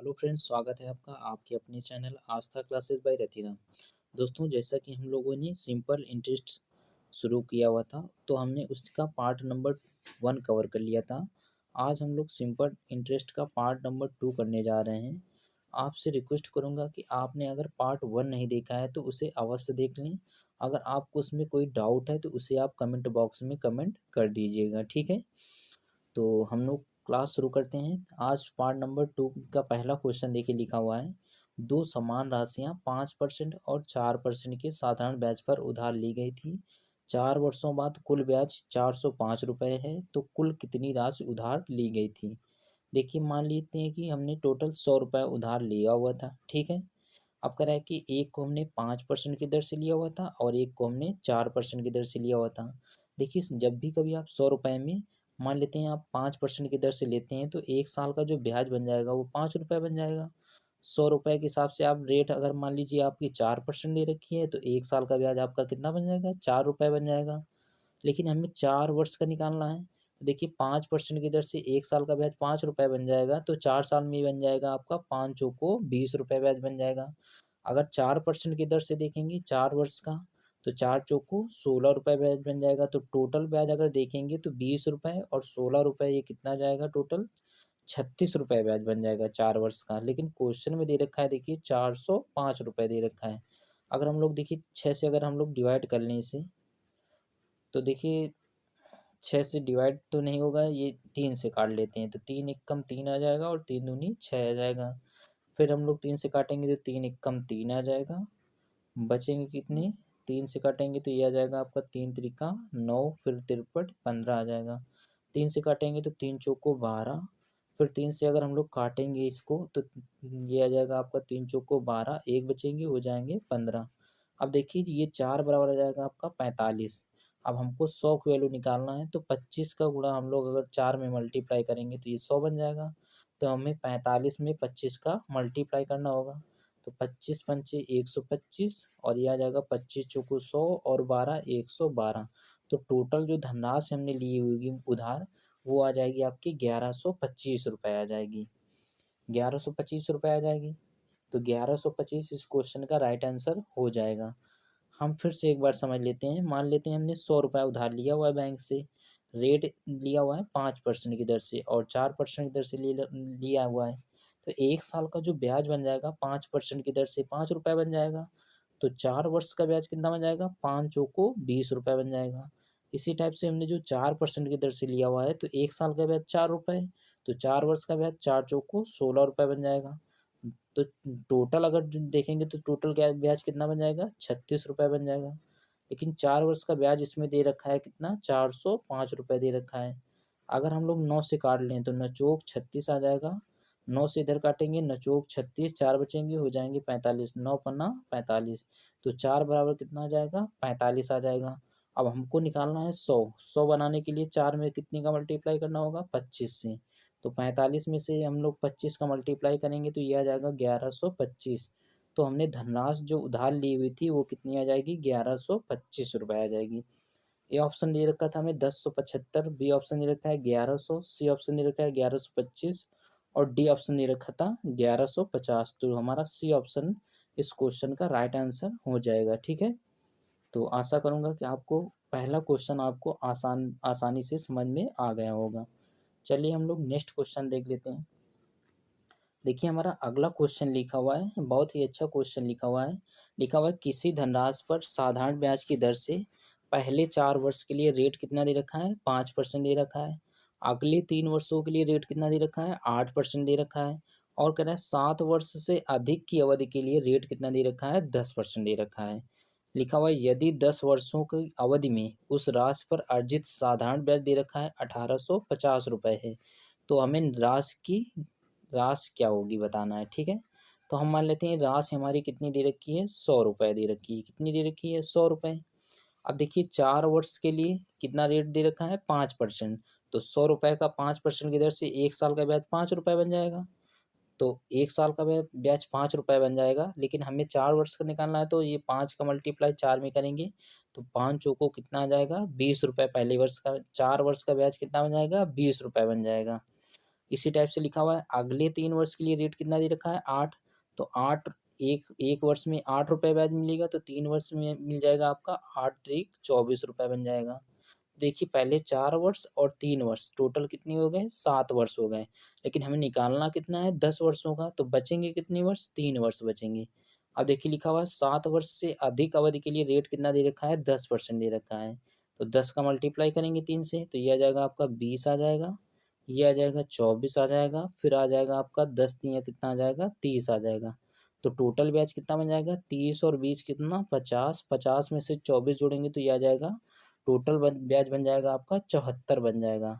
Hello friends, स्वागत है आपका आपके अपने चैनल आस्था क्लासेस बाय रतिराम। दोस्तों, जैसा कि हम लोगों ने सिंपल इंटरेस्ट शुरू किया हुआ था, तो हमने उसका पार्ट नंबर 1 कवर कर लिया था। आज हम लोग सिंपल इंटरेस्ट का पार्ट नंबर 2 करने जा रहे हैं। आपसे रिक्वेस्ट करूंगा कि आपने अगर पार्ट 1 नहीं देखा है तो उसे अवश्य देख लें। अगर आपको उसमें कोई डाउट है तो उसे आप कमेंट बॉक्स में कमेंट कर दीजिएगा, ठीक है। तो हम लोग क्लास शुरू करते हैं। आज पार्ट नंबर 2 का पहला क्वेश्चन देखिए, लिखा हुआ है, दो समान राशियां 5% और 4% के साधारण ब्याज पर उधार ली गई थी। 4 वर्षों बाद कुल ब्याज 405 रुपये है, तो कुल कितनी राशि उधार ली गई थी। देखिए, मान लेते हैं कि हमने टोटल 100 रुपये उधार लिया हुआ था, ठीक है। अब कह रहा है कि एक को हमने 5% की दर से लिया हुआ था और एक को हमने 4% की दर से लिया हुआ था। देखिए, जब भी कभी आप 100 रुपये में मान लेते हैं, आप 5% की दर से लेते हैं, तो एक साल का जो ब्याज बन जाएगा वो 5 रुपये बन जाएगा। 100 रुपये के हिसाब से आप रेट अगर मान लीजिए आपकी 4% दे रखी है, तो एक साल का ब्याज आपका कितना बन जाएगा, 4 रुपये बन जाएगा। लेकिन हमें 4 वर्ष का निकालना है, तो देखिए 5% की दर से एक साल का ब्याज 5 रुपये बन जाएगा, तो 4 साल में बन जाएगा आपका 5 चौको 20 रुपये ब्याज बन जाएगा। अगर 4% की दर से देखेंगे 4 वर्ष का, तो 4 चौको 16 रुपये ब्याज बन जाएगा। तो टोटल ब्याज अगर देखेंगे तो 20 रुपये और 16 रुपये, ये कितना जाएगा टोटल 36 रुपये ब्याज बन जाएगा 4 वर्ष का। लेकिन क्वेश्चन में दे रखा है, देखिए 405 रुपये दे रखा है। अगर हम लोग देखिए 6 से अगर हम लोग डिवाइड कर लें इसे, तो देखिए 6 से डिवाइड तो नहीं होगा, ये 3 से काट लेते हैं, तो 3 एकम 3 आ जाएगा और 3 दूनी 6 आ जाएगा। फिर हम लोग 3 से काटेंगे तो 3 एकम 3 आ जाएगा। बचेंगे कितने, 3 से काटेंगे तो ये आ जाएगा आपका 3 त्रिका 9, फिर तिरपट 15 आ जाएगा। 3 से काटेंगे तो 3 चौको 12, फिर 3 से अगर हम लोग काटेंगे इसको तो ये आ जाएगा आपका 3 चौको 12, एक बचेंगे हो जाएंगे 15। अब देखिए ये 4 बराबर आ जाएगा आपका 45। अब हमको 100 की वैल्यू निकालना है, तो 25 का गुणा हम लोग अगर 4 में मल्टीप्लाई करेंगे तो ये 100 बन जाएगा। तो हमें 45 में 25 का मल्टीप्लाई करना होगा, तो 25 पंचे 125 और ये आ जाएगा 25 चौको 100 और 12 112। तो टोटल जो धनराशि हमने ली होगी उधार, वो आ जाएगी आपकी 1125 रुपये आ जाएगी। 1125 रुपये आ जाएगी। तो 1125 इस क्वेश्चन का राइट आंसर हो जाएगा। हम फिर से एक बार समझ लेते हैं। मान लेते हैं हमने 100 रुपये उधार लिया हुआ है बैंक से, रेट लिया हुआ है 5% की दर से और 4% की दर से लिया हुआ है। तो एक साल का जो ब्याज बन जाएगा 5% की दर से 5 रुपये बन जाएगा। तो 4 वर्ष का ब्याज कितना बन जाएगा, 5 चौको 20 रुपये बन जाएगा। इसी टाइप से हमने जो 4% की दर से लिया हुआ है, तो एक साल का ब्याज 4 रुपये, तो 4 वर्ष का ब्याज 4 चौको 16 रुपये बन जाएगा। तो टोटल अगर देखेंगे तो टोटल ब्याज कितना बन जाएगा, 36 रुपये बन जाएगा। लेकिन 4 वर्ष का ब्याज इसमें दे रखा है कितना, 405 रुपये दे रखा है। अगर हम लोग 9 से काट लें तो नचोक 36 आ जाएगा। 9 से इधर काटेंगे नचोक 36, 4 बचेंगे हो जाएंगे 45, 9 पन्ना 45। तो 4 बराबर कितना आ जाएगा, 45 आ जाएगा। अब हमको निकालना है 100। 100 बनाने के लिए 4 में कितने का मल्टीप्लाई करना होगा, 25 से। तो 45 में से हम लोग 25 का मल्टीप्लाई करेंगे तो ये आ जाएगा 1125। तो हमने धनराशि जो उधार ली हुई थी वो कितनी आ जाएगी, 1125 रुपये आ जाएगी। ए ऑप्शन दे रखा था हमें 1075, बी ऑप्शन दे रखा है 1100, सी ऑप्शन दे रखा है 1125 और डी ऑप्शन दे रखा था 1150। तो हमारा सी ऑप्शन इस क्वेश्चन का राइट आंसर हो जाएगा, ठीक है। तो आशा करूंगा कि आपको पहला क्वेश्चन आपको आसानी से समझ में आ गया होगा। चलिए हम लोग नेक्स्ट क्वेश्चन देख लेते हैं। देखिए हमारा अगला क्वेश्चन लिखा हुआ है, बहुत ही अच्छा क्वेश्चन लिखा हुआ है। लिखा हुआ है, किसी धनराशि पर साधारण ब्याज की दर से पहले 4 वर्ष के लिए रेट कितना दे रखा है, 5% दे रखा है। अगले 3 वर्षों के लिए रेट कितना दे रखा है, 8% दे रखा है। और कह रहा है 7 वर्ष से अधिक की अवधि के लिए रेट कितना दे रखा है, 10% दे रखा है। लिखा हुआ है, यदि 10 वर्षों की अवधि में उस राशि पर अर्जित साधारण ब्याज दे रखा है 1850 रुपये है, तो हमें राशि क्या होगी बताना है, ठीक है। तो हम मान लेते हैं राशि हमारी कितनी दे रखी है, 100 रुपये दे रखी है। कितनी दे रखी है, 100 रुपये। अब देखिए 4 वर्ष के लिए कितना रेट दे रखा है, 5%। तो 100 रुपये का 5% की दर से एक साल का ब्याज 5 रुपये बन जाएगा। तो एक साल का ब्याज 5 रुपये बन जाएगा। लेकिन हमें 4 वर्ष का निकालना है, तो ये 5 का मल्टीप्लाई 4 में करेंगे तो 5 चौको कितना आ जाएगा, 20 रुपये। पहले वर्ष का 4 वर्ष का ब्याज कितना बन जाएगा, 20 रुपये बन जाएगा। इसी टाइप से लिखा हुआ है अगले 3 वर्ष के लिए रेट कितना दे रखा है 8, तो 8 एक एक वर्ष में 8 रुपये ब्याज मिलेगा, तो 3 वर्ष में मिल जाएगा आपका 8 त्रिक 24 रुपये बन जाएगा। देखिए पहले 4 वर्ष और 3 वर्ष टोटल कितने हो गए 7 वर्ष हो गए, लेकिन हमें निकालना कितना है 10 वर्षों का, तो बचेंगे कितने वर्ष 3 वर्ष बचेंगे। अब देखिए लिखा हुआ है 7 वर्ष से अधिक अवधि के लिए रेट कितना दे रखा है 10% दे रखा है, तो 10 का मल्टीप्लाई करेंगे 3 से तो ये आ जाएगा आपका 20 आ जाएगा, ये आ जाएगा 24 आ जाएगा, फिर आ जाएगा आपका 10 तिया कितना आ जाएगा 30 आ जाएगा। तो टोटल ब्याज कितना बन जाएगा 30 और 20 कितना 50, 50 में से 24 जोड़ेंगे तो ये आ जाएगा टोटल ब्याज बन जाएगा आपका 74 बन जाएगा।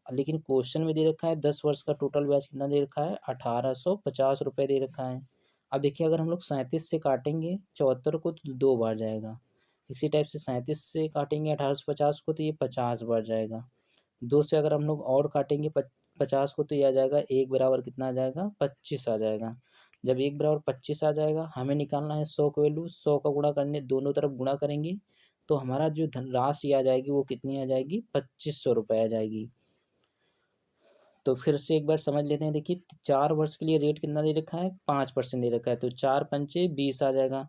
लेकिन क्वेश्चन में दे रखा है 10 वर्ष का टोटल ब्याज कितना दे रखा है 1850 रुपये दे रखा है। अब देखिए अगर हम लोग 37 से काटेंगे 74 को तो 2 बार जाएगा, इसी टाइप से 37 से काटेंगे 1850 को तो ये 50 बार जाएगा। 2 से अगर हम लोग और काटेंगे 50 को तो ये आ जाएगा 1 बराबर कितना आ जाएगा 25 आ जाएगा। जब 1 बराबर 25 आ जाएगा हमें निकालना है 100 का वैल्यू, 100 का गुणा करने दोनों तरफ गुणा करेंगे तो हमारा जो धनराशि आ जाएगी वो कितनी आ जाएगी 2500 रुपये आ जाएगी। तो फिर से एक बार समझ लेते हैं, देखिए 4 वर्ष के लिए रेट कितना दे रखा है 5% दे रखा है, तो 4 पंचे 20 आ जाएगा।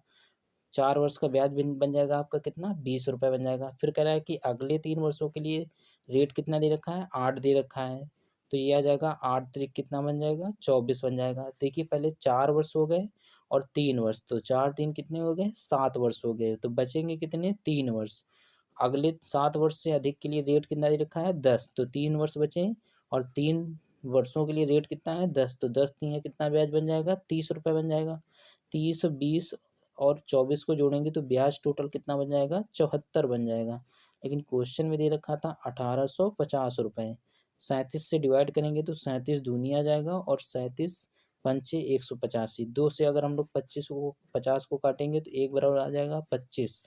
4 वर्ष का ब्याज बन जाएगा आपका कितना 20 रुपये बन जाएगा। फिर कह रहा है कि अगले 3 वर्षों के लिए रेट कितना दे रखा है 8 दे रखा है, तो ये आ जाएगा 8 त्रिक कितना बन जाएगा 24 बन जाएगा। देखिए पहले 4 वर्ष हो गए और 3 वर्ष, तो 4 3 कितने हो गए 7 वर्ष हो गए, तो बचेंगे कितने 3 वर्ष। अगले 7 वर्ष से अधिक के लिए रेट कितना दे रखा है 10, तो 3 वर्ष बचे और 3 वर्षों के लिए रेट कितना है 10, तो 10 तीन कितना ब्याज बन जाएगा 30 रुपये बन जाएगा। 30 20 और 24 को जोड़ेंगे तो ब्याज टोटल कितना बन जाएगा 74 बन जाएगा। लेकिन क्वेश्चन में दे रखा था 1850 रुपये। 37 से डिवाइड करेंगे तो 37 दूनी आ जाएगा और 37 पंचे 185, 2 से अगर हम लोग 25 को 50 को काटेंगे तो एक बराबर आ जाएगा 25।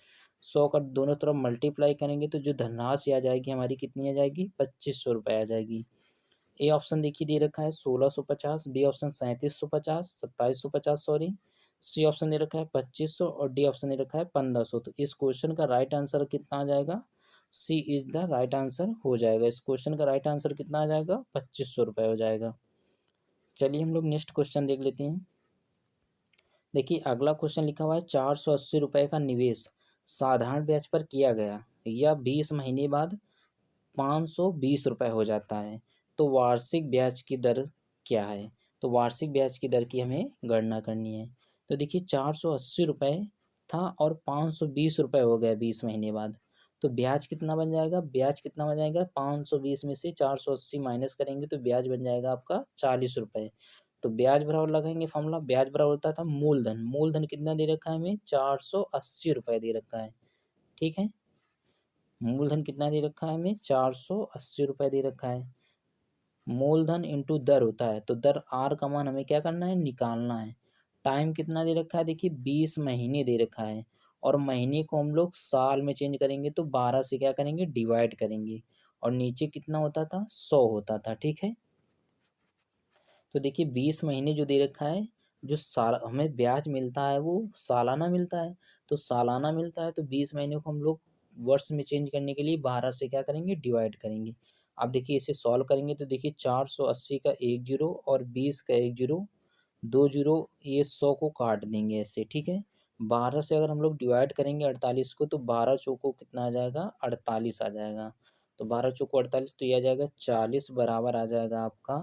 100 का दोनों तरफ मल्टीप्लाई करेंगे तो जो धनराशि आ जाएगी हमारी कितनी आ जाएगी 2500 रुपये आ जाएगी। ए ऑप्शन देखिए दे रखा है 1650, B option 3750 2750 sorry, C option दे रखा है 2500 और डी ऑप्शन दे रखा है 1500। तो इस क्वेश्चन का राइट आंसर कितना आ जाएगा सी इज द राइट आंसर हो जाएगा। इस क्वेश्चन का राइट आंसर कितना आ जाएगा 2500 रुपये हो जाएगा। चलिए हम लोग नेक्स्ट क्वेश्चन देख लेते हैं। देखिए अगला क्वेश्चन लिखा हुआ है 480 रुपये का निवेश साधारण ब्याज पर किया गया या 20 महीने बाद 520 रुपये हो जाता है, तो वार्षिक ब्याज की दर क्या है। तो वार्षिक ब्याज की दर की हमें गणना करनी है। तो देखिए 480 रुपये था और 520 रुपये हो गए 20 महीने बाद, तो ब्याज कितना बन जाएगा, ब्याज कितना बन जाएगा 520 में से 480 माइनस करेंगे तो ब्याज बन जाएगा आपका 40 रुपये। तो ब्याज बराबर लगाएंगे फॉर्मूला, ब्याज बराबर होता था मूलधन, मूलधन कितना दे रखा है हमें 480 रुपये दे रखा है। ठीक है, मूलधन कितना दे रखा है हमें 480 रुपये दे रखा है। मूलधन इंटू दर होता है, तो दर आर का मान हमें क्या करना है निकालना है। टाइम कितना दे रखा है देखिए 20 महीने दे रखा है और महीने को हम लोग साल में चेंज करेंगे तो 12 से क्या करेंगे डिवाइड करेंगे और नीचे कितना होता था 100 होता था। ठीक है, तो देखिए 20 महीने जो दे रखा है, जो साल हमें ब्याज मिलता है वो सालाना मिलता है, तो सालाना मिलता है तो 20 महीने को हम लोग वर्ष में चेंज करने के लिए 12 से क्या करेंगे डिवाइड करेंगे। अब देखिए इसे सॉल्व करेंगे तो देखिए 480 का एक जीरो और 20 का एक जीरो, दो जीरो, ये 100 को काट देंगे ऐसे। ठीक है, 12 से अगर हम लोग डिवाइड करेंगे 48 को तो 12 चौको कितना आ जाएगा 48 आ जाएगा, तो 12 चौको 48 तो ये आ जाएगा 40 बराबर आ जाएगा आपका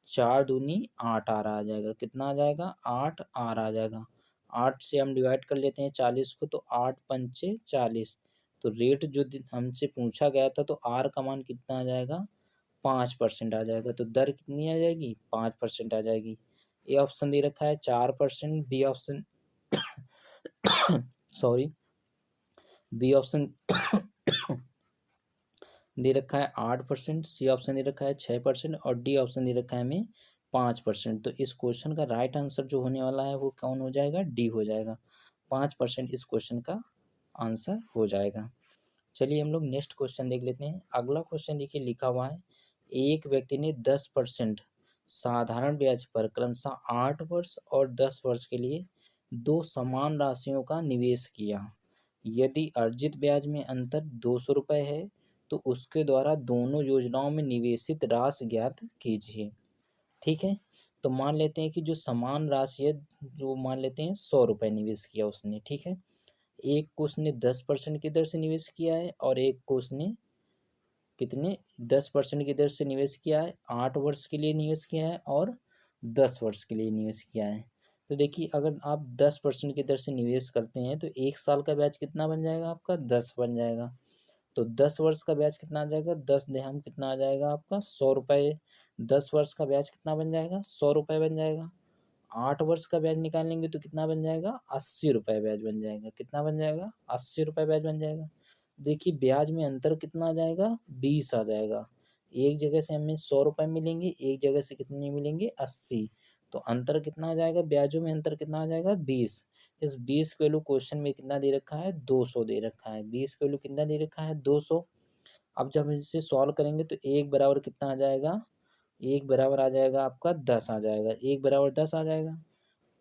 4 दूनी 8 आर आ जाएगा, कितना आ जाएगा 8 आर आ जाएगा। 8 से हम डिवाइड कर लेते हैं 40 को तो 8 पंचे 40, तो रेट जो हमसे पूछा गया था तो आर का मान कितना आ जाएगा 5% आ जाएगा, तो दर कितनी आ जाएगी 5% आ जाएगी। ए ऑप्शन दे रखा है 4%, B option sorry, B option दे रखा है 8%, सी ऑप्शन दे रखा है 6% और डी ऑप्शन दे रखा है हमें 5%। तो इस क्वेश्चन का राइट आंसर जो होने वाला है वो कौन हो जाएगा डी हो जाएगा। 5% इस क्वेश्चन का आंसर हो जाएगा। चलिए हम लोग नेक्स्ट क्वेश्चन देख लेते हैं। अगला क्वेश्चन देखिए लिखा हुआ है एक व्यक्ति ने 10% साधारण ब्याज पर क्रमशः 8 वर्ष और 10 वर्ष के लिए दो समान राशियों का निवेश किया। यदि अर्जित ब्याज में अंतर 200 रुपये है तो उसके द्वारा दोनों योजनाओं में निवेशित राशि ज्ञात कीजिए। ठीक है। तो मान लेते हैं कि जो समान राशि है, जो मान लेते हैं 100 रुपये निवेश किया उसने, ठीक है। एक को उसने 10% की दर से निवेश किया है और एक को उसने कितने 10% की दर से निवेश किया है, 8 वर्ष के लिए निवेश किया है और 10 वर्ष के लिए निवेश किया है। तो देखिए अगर आप 10% की दर से निवेश करते हैं तो 1 साल का ब्याज कितना बन जाएगा आपका, 10 बन जाएगा। तो 10 वर्ष का ब्याज कितना आ जाएगा, 10 कितना आ जाएगा आपका 100 रुपये। 10 वर्ष का ब्याज कितना बन जाएगा, 100 रुपये बन जाएगा। 8 वर्ष का ब्याज निकालेंगे तो कितना बन जाएगा, 80 रुपये ब्याज बन जाएगा। कितना बन जाएगा, 80 रुपये ब्याज बन जाएगा। देखिए ब्याज में अंतर कितना आ जाएगा, 20 आ जाएगा। एक जगह से हमें 100 रुपये मिलेंगे, एक जगह से कितने मिलेंगे, 80। तो अंतर कितना आ जाएगा, ब्याजों में अंतर कितना आ जाएगा, 20। इस 20 की वैल्यू क्वेश्चन में कितना दे रखा है, 200 दे रखा है। 20 की वैल्यू कितना दे रखा है, 200। अब जब हम इसे सॉल्व करेंगे तो एक बराबर कितना आ जाएगा, एक बराबर आ जाएगा आपका 10 आ जाएगा। एक बराबर 10 आ जाएगा।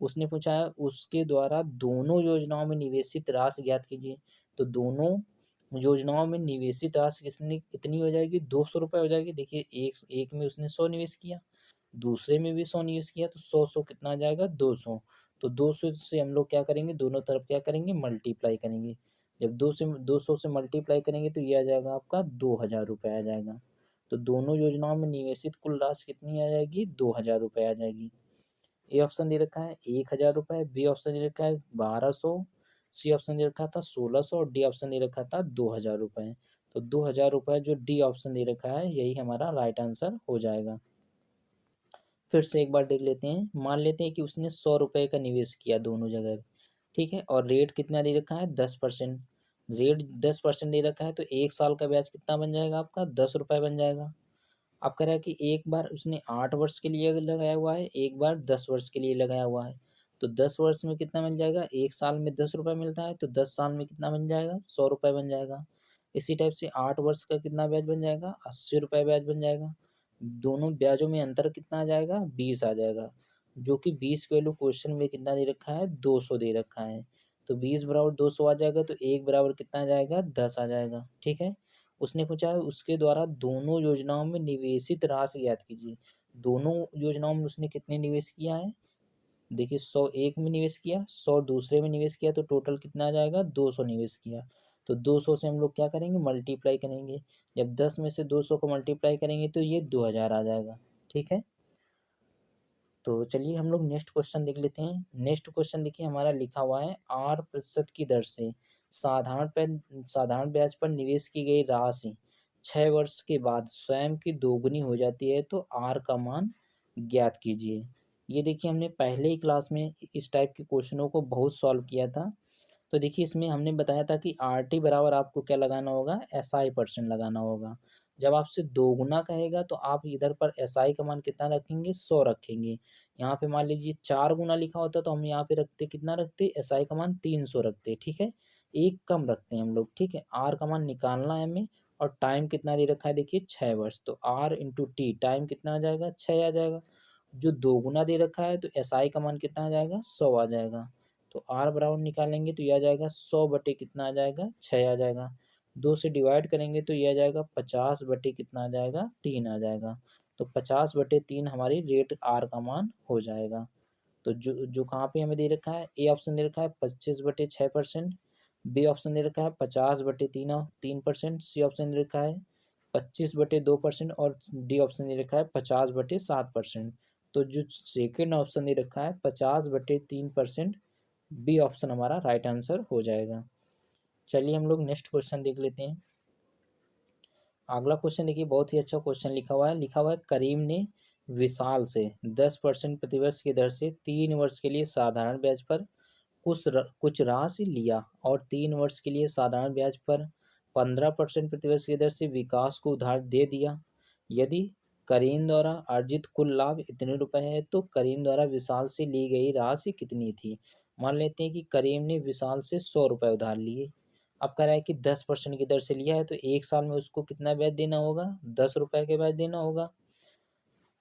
उसने पूछा है उसके द्वारा दोनों योजनाओं में निवेशित राशि ज्ञात कीजिए। तो दोनों योजनाओं में निवेशित राशि कितनी कितनी हो जाएगी, 200 रुपये हो जाएगी। देखिए एक एक में उसने 100 निवेश किया, दूसरे में भी 100 निवेश किया, तो 100 कितना आ जाएगा, 200। तो 200 से हम लोग क्या करेंगे, दोनों तरफ क्या करेंगे, मल्टीप्लाई करेंगे। जब 200 से मल्टीप्लाई करेंगे तो ये आ जाएगा आपका 2000 रुपये आ जाएगा। तो दोनों योजनाओं में निवेशित कुल राशि कितनी आ जाएगी, 2000 रुपये आ जाएगी। ए ऑप्शन दे रखा है 1000 रुपये, बी ऑप्शन दे रखा है 1200, सी ऑप्शन दे रखा था 1600 और डी ऑप्शन दे रखा था 2000 रुपये। तो 2000 रुपये जो डी ऑप्शन दे रखा है यही हमारा राइट आंसर हो जाएगा। फिर से एक बार देख लेते हैं। मान लेते हैं कि उसने 100 रुपये का निवेश किया दोनों जगह, ठीक है, और रेट कितना दे रखा है, 10%। रेट 10% दे रखा है तो 1 साल का ब्याज कितना बन जाएगा आपका, 10 रुपये बन जाएगा। अब कह रहा है कि एक बार उसने 8 वर्ष के लिए लगाया हुआ है, एक बार 10 वर्ष के लिए लगाया हुआ है। तो 10 वर्ष में कितना मिल जाएगा, 1 साल में 10 रुपये मिलता है तो 10 साल में कितना बन जाएगा, 100 रुपये बन जाएगा। इसी टाइप से 8 वर्ष का कितना ब्याज बन जाएगा, 80 रुपये ब्याज बन जाएगा। दोनों ब्याजों में अंतर कितना आ जाएगा, 20 आ जाएगा। जो कि 20 की वैल्यू क्वेश्चन में कितना दे रखा है, 200 दे रखा है। तो 20 बराबर 200 आ जाएगा तो एक बराबर कितना आ जाएगा, 10 आ जाएगा, ठीक है। उसने पूछा है उसके द्वारा दोनों योजनाओं में निवेशित राशि ज्ञात कीजिए। दोनों योजनाओं में उसने कितने निवेश किया है, देखिए 100 एक में निवेश किया, 100 दूसरे में निवेश किया, तो टोटल कितना आ जाएगा, 200 निवेश किया। तो 200 से हम लोग क्या करेंगे, मल्टीप्लाई करेंगे। जब 10 में से 200 को मल्टीप्लाई करेंगे तो ये 2000 आ जाएगा, ठीक है। तो चलिए हम लोग नेक्स्ट क्वेश्चन देख लेते हैं। नेक्स्ट क्वेश्चन देखिए हमारा लिखा हुआ है 8% की दर से साधारण ब्याज पर निवेश की गई राशि 6 वर्ष के बाद स्वयं की दोगुनी हो जाती है तो आर का मान ज्ञात कीजिए। ये देखिए हमने पहले ही क्लास में इस टाइप के क्वेश्चनों को बहुत सॉल्व किया था। तो देखिए इसमें हमने बताया था कि आर टी बराबर आपको क्या लगाना होगा, एस आई परसेंट लगाना होगा। जब आपसे दोगुना कहेगा तो आप इधर पर एस आई का मान कितना रखेंगे, 100 रखेंगे। यहाँ पे मान लीजिए 4 गुना लिखा होता तो हम यहाँ पे रखते कितना रखते, एस आई का मान 300 रखते, ठीक है। एक कम रखते हैं हम लोग, ठीक है। आर का मान निकालना है हमें और टाइम कितना दे रखा है, देखिए 6 वर्ष। तो आर इंटू टी टाइम कितना आ जाएगा, 6 आ जाएगा। जो दोगुना दे रखा है तो एस आई का मान कितना आ जाएगा, 100 आ जाएगा। तो आर बराबर निकालेंगे तो यह आ जाएगा 100 बटे कितना आ जाएगा, 6 आ जाएगा। 2 से डिवाइड करेंगे तो यह आ जाएगा 50 बटे कितना आ जाएगा, 3 आ जाएगा। तो 50/3 हमारी रेट आर का मान हो जाएगा। तो जो जो कहाँ पे हमें दे रखा है, ए ऑप्शन दे रखा है 25/6%, बी ऑप्शन दे रखा है 50/3%, सी ऑप्शन दे रखा है 25/2% और डी ऑप्शन दे रखा है 50/7%। तो जो सेकेंड ऑप्शन दे रखा है 50/3%, बी ऑप्शन हमारा राइट आंसर हो जाएगा। चलिए हम लोग नेक्स्ट क्वेश्चन देख लेते हैं। अगला क्वेश्चन देखिए बहुत ही अच्छा क्वेश्चन लिखा हुआ है करीम ने विशाल से 10% प्रतिवर्ष की दर से 3 वर्ष के लिए साधारण ब्याज पर कुछ राशि लिया और 3 वर्ष के लिए साधारण ब्याज पर 15% प्रतिवर्ष की दर से विकास को उधार दे दिया। यदि करीम द्वारा अर्जित कुल लाभ इतने रुपए है तो करीम द्वारा विशाल से ली गई राशि कितनी थी। मान लेते हैं कि करीम ने विशाल से 100 रुपये उधार लिए। अब कह रहा है कि 10% की दर से लिया है तो 1 साल में उसको कितना ब्याज देना होगा, 10 रुपये के ब्याज देना होगा।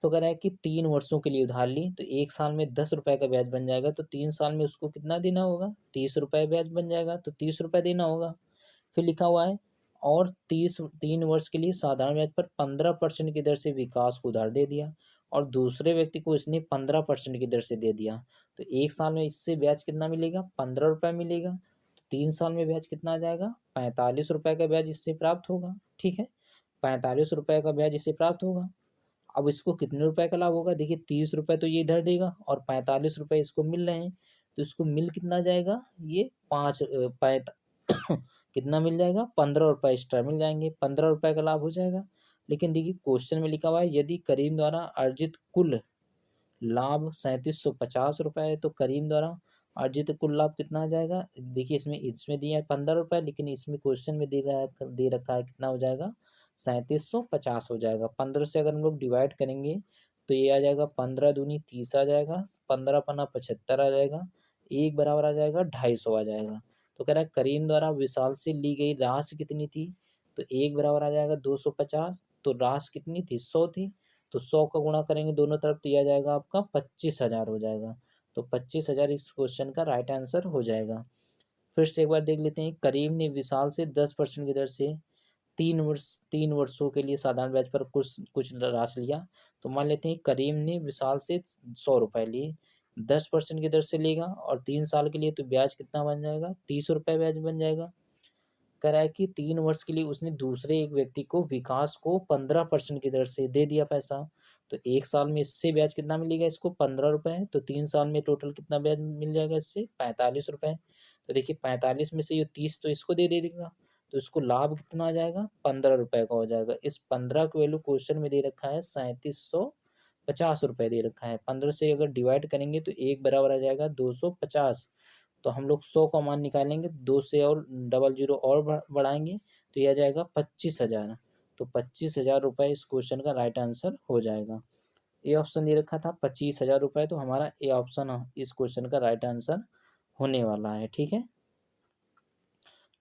तो कह रहा है कि 3 वर्षों के लिए उधार ली तो 1 साल में 10 रुपये का ब्याज बन जाएगा तो 3 साल में उसको कितना देना होगा, 30 रुपये ब्याज बन जाएगा तो 30 रुपये देना होगा। फिर लिखा हुआ है और 3 वर्ष के लिए साधारण ब्याज पर 15% की दर से विकास को उधार दे दिया और दूसरे व्यक्ति को इसने 15% की दर से दे दिया, तो 1 साल में इससे ब्याज कितना मिलेगा? ₹15 मिलेगा। तो 3 साल में ब्याज कितना आ जाएगा? ₹45 का ब्याज इससे प्राप्त होगा, ठीक है? ₹45 का ब्याज इससे प्राप्त होगा। अब इसको कितने रुपए का लाभ होगा? देखिए ₹30 तो ये इधर देगा और ₹45 इसको मिल रहे हैं, तो इसको मिल कितना जाएगा? ये 5 पैंत कितना मिल जाएगा? ₹15 एक्स्ट्रा मिल जाएँगे, ₹15 का लाभ हो जाएगा। लेकिन देखिए क्वेश्चन में लिखा हुआ है यदि करीम द्वारा अर्जित कुल लाभ ₹3750 है, तो करीम द्वारा अर्जित कुल लाभ कितना आ जाएगा? देखिए इसमें इसमें दिया है ₹15, लेकिन इसमें क्वेश्चन में दे रखा है कितना हो जाएगा? 3750 हो जाएगा। 15 से अगर हम लोग डिवाइड करेंगे तो ये आ जाएगा 15 दूनी 30 आ जाएगा, 15 पन्ना 75 आ जाएगा, 1 बराबर आ जाएगा 250 आ जाएगा। तो कह रहा है करीम द्वारा विशाल से ली गई राशि कितनी थी? तो 1 बराबर आ जाएगा 250, तो राशि कितनी थी? 100 थी। तो 100 का गुणा करेंगे दोनों तरफ तो ये आ जाएगा आपका 25,000 हो जाएगा। तो 25,000 इस क्वेश्चन का राइट आंसर हो जाएगा। फिर से एक बार देख लेते हैं। करीम ने विशाल से 10% की दर से 3 वर्षों के लिए साधारण ब्याज पर कुछ कुछ राशि लिया। तो मान लेते हैं करीम ने विशाल से ₹100 लिए, 10% की दर से लेगा और 3 साल के लिए, तो ब्याज कितना बन जाएगा? ₹30 ब्याज बन जाएगा। कह रहा है कि 3 वर्ष के लिए उसने दूसरे एक व्यक्ति को विकास को 15% की दर से दे दिया पैसा। तो 1 साल में इससे ब्याज कितना मिलेगा? इसको ₹15। तो 3 साल में टोटल कितना ब्याज मिल जाएगा इससे? ₹45। तो देखिए 45 में से ये 30 तो इसको दे देगा, तो इसको लाभ कितना आ जाएगा? ₹15 का हो जाएगा। इस 15 की वैल्यू क्वेश्चन में दे रखा है ₹3750 दे रखा है। 15 से अगर डिवाइड करेंगे तो 1 बराबर आ जाएगा 250। तो हम लोग 100 का मान निकालेंगे, 2 से और डबल जीरो और बढ़ाएंगे तो यह आ जाएगा 25,000। तो 25,000 इस क्वेश्चन का राइट आंसर हो जाएगा। ए ऑप्शन दे रखा था 25,000, तो हमारा ए ऑप्शन इस क्वेश्चन का राइट आंसर होने वाला है, ठीक है।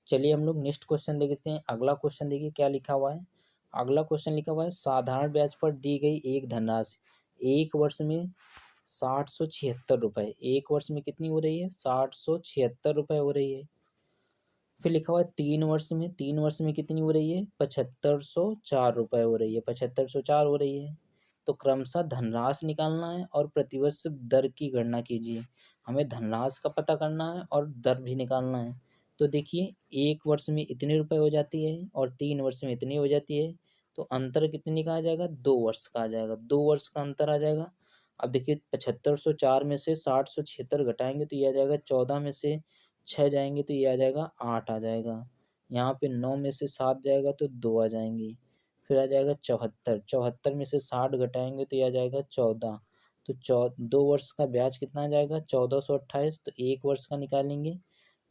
चलिए हम लोग नेक्स्ट क्वेश्चन देखते हैं। अगला क्वेश्चन देखिए क्या लिखा हुआ है। अगला क्वेश्चन लिखा हुआ है साधारण ब्याज पर दी गई एक धनराशि 1 वर्ष में 676 रुपये। 1 वर्ष में कितनी हो रही है? 676 रुपये हो रही है। फिर लिखा हुआ है 3 वर्ष में कितनी हो रही है? 7504 रुपये हो रही है, 7504 हो रही है। तो क्रमशः धनराशि निकालना है और प्रतिवर्ष दर की गणना कीजिए। हमें धनराशि का पता करना है और दर भी निकालना है। तो देखिए 1 वर्ष में इतने रुपए हो जाती है और 3 वर्ष में इतनी हो जाती है। तो अंतर कितने का आ जाएगा? 2 वर्ष का आ जाएगा, 2 वर्ष का अंतर आ जाएगा। अब देखिए 7504 में से 6076 घटाएंगे तो ये आ जाएगा 14 में से 6 जाएंगे तो ये आ जाएगा 8 आ जाएगा। यहाँ पे 9 में से 7 जाएगा तो 2 आ जाएंगे। फिर आ जाएगा 74, 74 में से 60 घटाएंगे तो ये आ जाएगा 14। तो 2 वर्ष का ब्याज कितना आ जाएगा? 1428। तो 1 वर्ष का निकालेंगे,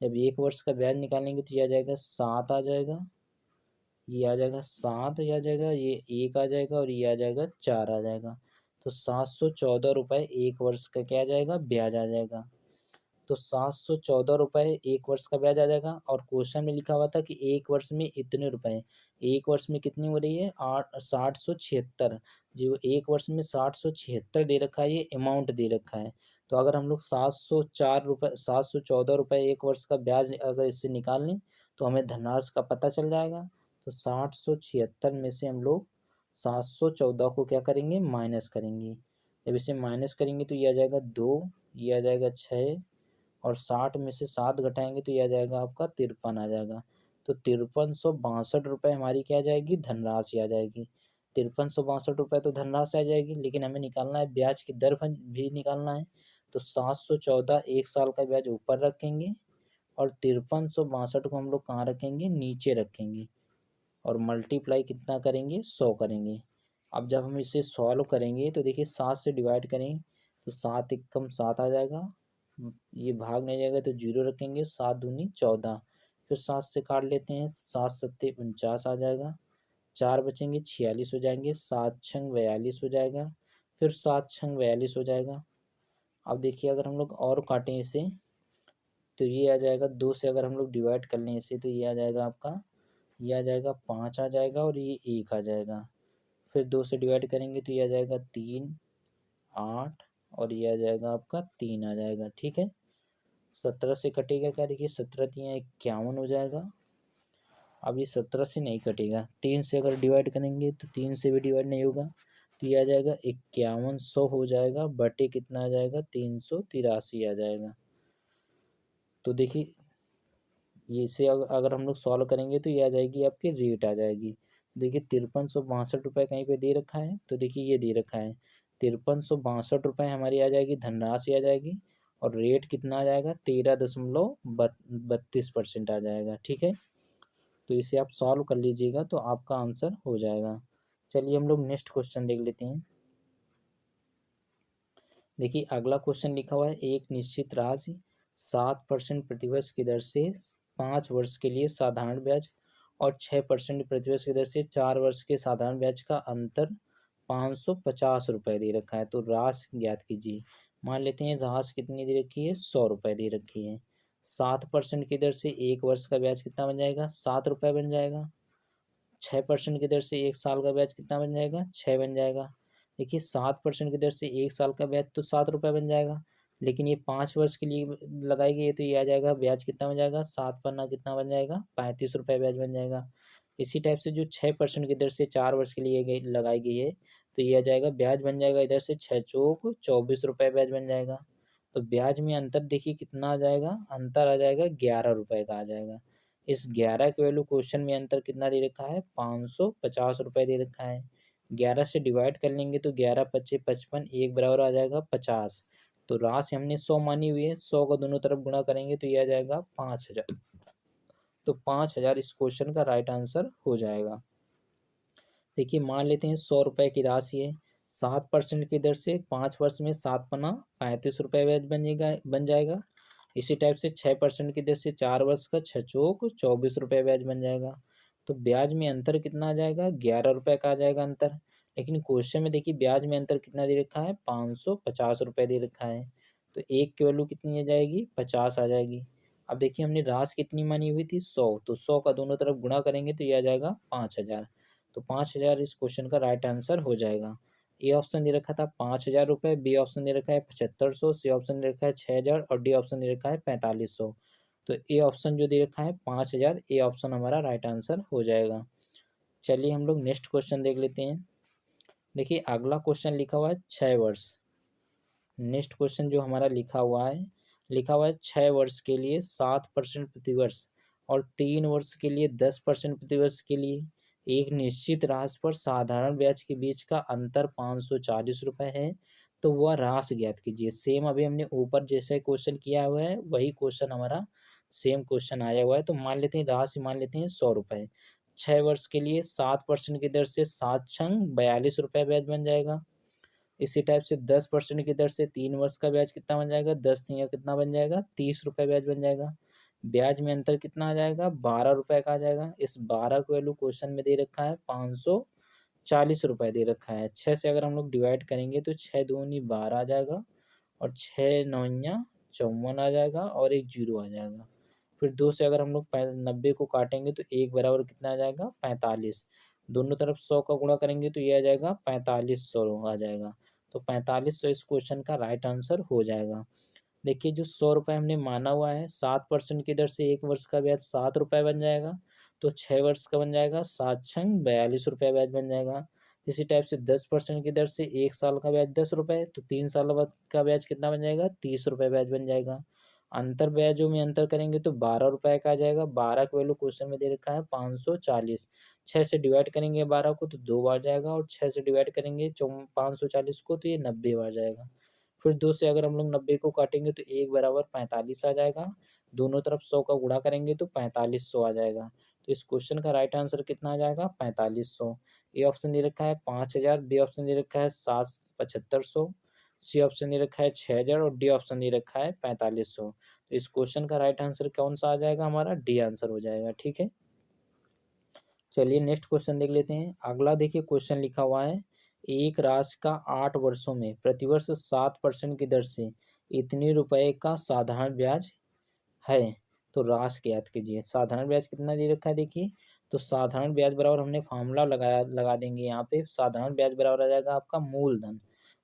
जब 1 वर्ष का ब्याज निकालेंगे तो ये आ जाएगा 7 आ जाएगा, ये आ जाएगा 7, ये आ जाएगा, ये 1 आ जाएगा और ये आ जाएगा 4 आ जाएगा। तो 714 रुपये 1 वर्ष का क्या आ जाएगा? ब्याज आ जाएगा। तो 714 रुपये 1 वर्ष का ब्याज आ जाएगा। और क्वेश्चन में लिखा हुआ था कि 1 वर्ष में इतने रुपए। 1 वर्ष में कितनी हो रही है? 6076। जो 1 वर्ष में 6076 दे रखा है, ये अमाउंट दे रखा है। तो अगर हम लोग 714 रुपये 1 वर्ष का ब्याज अगर इससे निकाल लें तो हमें धनराशि का पता चल जाएगा। तो 6076 में से हम लोग 714 को क्या करेंगे? माइनस करेंगे। जब इसे माइनस करेंगे तो ये आ जाएगा 2, ये आ जाएगा 6 और 60 में से 7 घटाएंगे तो ये आ जाएगा आपका 53 आ जाएगा। तो 5362 हमारी क्या आ जाएगी? धनराशि आ जाएगी। 5362 तो धनराशि आ जाएगी, लेकिन हमें निकालना है ब्याज की दर भी निकालना है। तो 714 1 साल का ब्याज ऊपर रखेंगे और 5362 को हम लोग कहाँ रखेंगे? नीचे रखेंगे और मल्टीप्लाई कितना करेंगे? 100 करेंगे। अब जब हम इसे सॉल्व करेंगे तो देखिए 7 से डिवाइड करें तो 7 एकम 7 आ जाएगा, ये भाग नहीं जाएगा तो 0 रखेंगे, 7 दूनी 14। फिर 7 से काट लेते हैं, 7 सत्ते 49 आ जाएगा, 4 बचेंगे 46 हो जाएंगे, 7 छंग 42 हो जाएगा, फिर 7 छंग 42 हो जाएगा। अब देखिए अगर हम लोग और काटें इसे तो ये आ जाएगा, 2 से अगर हम लोग डिवाइड कर लें इसे तो ये आ जाएगा आपका, ये आ जाएगा 5 आ जाएगा और ये 1 आ जाएगा। फिर 2 से डिवाइड करेंगे तो ये आ जाएगा 3, 8 और ये आ जाएगा आपका 3 आ जाएगा, ठीक है। 17 से कटेगा क्या? देखिए 17 तियाँ 51 हो जाएगा। अब ये 17 से नहीं कटेगा, 3 से अगर डिवाइड करेंगे तो 3 से भी डिवाइड नहीं होगा तो ये आ जाएगा 5100 हो जाएगा बटे कितना आ जाएगा 383 आ जाएगा। तो देखिए ये इसे अगर हम लोग सॉल्व करेंगे तो ये आ जाएगी आपकी रेट आ जाएगी। देखिए 5362 रुपये कहीं पे दे रखा है, तो देखिए ये दे रखा है 5362 रुपये हमारी आ जाएगी, धनराशि आ जाएगी, और रेट कितना आ जाएगा 13.32% आ जाएगा। ठीक है, तो इसे आप सॉल्व कर लीजिएगा तो आपका आंसर हो जाएगा। चलिए हम लोग नेक्स्ट क्वेश्चन देख लेते हैं। देखिए अगला क्वेश्चन लिखा हुआ है, एक निश्चित राशि 7% प्रतिवर्ष की दर से 5 वर्ष के लिए साधारण ब्याज और 6% प्रतिवर्ष की दर से 4 वर्ष के साधारण ब्याज का अंतर 550 रुपये दे रखा है। तो राशि ज्ञात कीजिए। मान लेते हैं राशि कितनी दे रखी है, 100 रुपये दे रखी है। 7% की दर से 1 वर्ष का ब्याज कितना बन जाएगा, 7 रुपये बन जाएगा। 6% की दर से 1 साल का ब्याज कितना बन जाएगा, 6 बन जाएगा। देखिए 7% की दर से 1 साल का ब्याज तो 7 रुपये बन जाएगा, लेकिन ये 5 वर्ष के लिए लगाई गई है तो ये आ जाएगा ब्याज कितना बन जाएगा, 7 पन्ना कितना बन जाएगा, 35 रुपये ब्याज बन जाएगा। इसी टाइप से जो 6% की दर से 4 वर्ष के लिए लगाई गई है तो ये आ जाएगा ब्याज बन जाएगा इधर से 6 चौक 24 रुपये ब्याज बन जाएगा। तो ब्याज में अंतर देखिए कितना आ जाएगा, अंतर आ जाएगा 11 रुपये का आ जाएगा। इस 11 के वैल्यू क्वेश्चन में अंतर कितना दे रखा है, 550 रुपये दे रखा है। 11 से डिवाइड कर लेंगे तो 11 × 5 = 55, एक बराबर आ जाएगा 50। तो राशि हमने 100 मानी हुई है, 100 को दोनों तरफ गुणा करेंगे तो ये आ जाएगा 5000। तो 5000 इस क्वेश्चन का राइट आंसर हो जाएगा। देखिए मान लेते हैं 100 रुपये की राशि है, 7% की दर से 5 वर्ष में 7 पन्ना 35 रुपये ब्याज बन जाएगा। इसी टाइप से 6% की दर से 4 वर्ष का 6 चौक 24 रुपये ब्याज बन जाएगा। तो ब्याज में अंतर कितना आ जाएगा, 11 रुपये का आ जाएगा अंतर। लेकिन क्वेश्चन में देखिए ब्याज में अंतर कितना दे रखा है, 550 रुपये दे रखा है। तो एक की वैल्यू कितनी आ जाएगी, 50 आ जाएगी। अब देखिए हमने राशि कितनी मानी हुई थी, 100, तो 100 का दोनों तरफ गुणा करेंगे तो ये आ जाएगा 5000। तो 5000 इस क्वेश्चन का राइट आंसर हो जाएगा। ए ऑप्शन दे रखा था 5000 रुपये, बी ऑप्शन दे रखा है 7500, सी ऑप्शन दे रखा है 6000 और डी ऑप्शन दे रखा है 4500। तो ए ऑप्शन जो दे रखा है 5000, ए ऑप्शन हमारा राइट आंसर हो जाएगा। चलिए हम लोग नेक्स्ट क्वेश्चन देख लेते हैं। देखिए अगला क्वेश्चन लिखा हुआ है 6 वर्ष। नेक्स्ट क्वेश्चन जो हमारा लिखा हुआ है 6 वर्ष के लिए 7% प्रतिवर्ष और 3 वर्ष के लिए 10% प्रतिवर्ष के लिए एक निश्चित राशि पर साधारण ब्याज के बीच का अंतर 540 रुपये है, तो वह राशि ज्ञात कीजिए। सेम अभी हमने ऊपर जैसे क्वेश्चन किया हुआ है वही क्वेश्चन हमारा सेम क्वेश्चन आया हुआ है। तो मान लेते हैं राशि, मान लेते हैं 100 रुपये। 6 वर्ष के लिए 7% की दर से 7 × 42 रुपये ब्याज बन जाएगा। इसी टाइप से 10% की दर से 3 वर्ष का ब्याज कितना बन जाएगा, 10 × 3 कितना बन जाएगा, 30 रुपये ब्याज बन जाएगा। ब्याज में अंतर कितना आ जाएगा, 12 रुपये का आ जाएगा। इस 12 को वैल्यू क्वेश्चन में दे रखा है 540 रुपये दे रखा है। 6 से अगर हम लोग डिवाइड करेंगे तो 6 दूनी 12 आ जाएगा और 6 9 54 आ जाएगा और एक जीरो आ जाएगा। फिर 2 से अगर हम लोग 90 को काटेंगे तो एक बराबर कितना आ जाएगा, 45। दोनों तरफ 100 का गुणा करेंगे तो ये आ जाएगा 4500 आ जाएगा। तो 4500 इस क्वेश्चन का राइट आंसर हो जाएगा। देखिए जो 100 रुपये हमने माना हुआ है, 7% की दर से 1 वर्ष का ब्याज 7 रुपये बन जाएगा। तो 6 वर्ष का बन जाएगा 7 × 42 रुपये ब्याज बन जाएगा। इसी टाइप से 10% की दर से 1 साल का ब्याज 10 रुपये, तो 3 साल बाद का ब्याज कितना बन जाएगा, 30 रुपये ब्याज बन जाएगा। अंतर ब्याजों में अंतर करेंगे तो 12 रुपये का आ जाएगा। 12 का वैल्यू क्वेश्चन में दे रखा है 540। 6 से डिवाइड करेंगे 12 को तो 2 बार जाएगा और 6 से डिवाइड करेंगे 540 को तो ये 90 बार जाएगा। फिर 2 से अगर हम लोग 90 को काटेंगे तो एक बराबर 45 आ जाएगा। दोनों तरफ 100 का गुणा करेंगे तो 4500 आ जाएगा। तो इस क्वेश्चन का राइट आंसर कितना आ जाएगा, 4500। ए ऑप्शन दे रखा है 5000, बी ऑप्शन दे रखा है 7500, सी ऑप्शन दे रखा है 6000 और डी ऑप्शन दे रखा है 4500। तो इस क्वेश्चन का राइट आंसर कौन सा आ जाएगा, हमारा डी आंसर हो जाएगा। ठीक है, चलिए नेक्स्ट क्वेश्चन देख लेते हैं। अगला देखिए क्वेश्चन लिखा हुआ है, एक राशि का 8 वर्षों में प्रतिवर्ष 7% की दर से इतने रुपए का साधारण ब्याज है, तो राशि ज्ञात कीजिए। साधारण ब्याज कितना दे रखा है देखिए, तो साधारण ब्याज बराबर हमने फार्मूला लगा देंगे यहाँ पे। साधारण ब्याज बराबर आ जाएगा आपका मूलधन।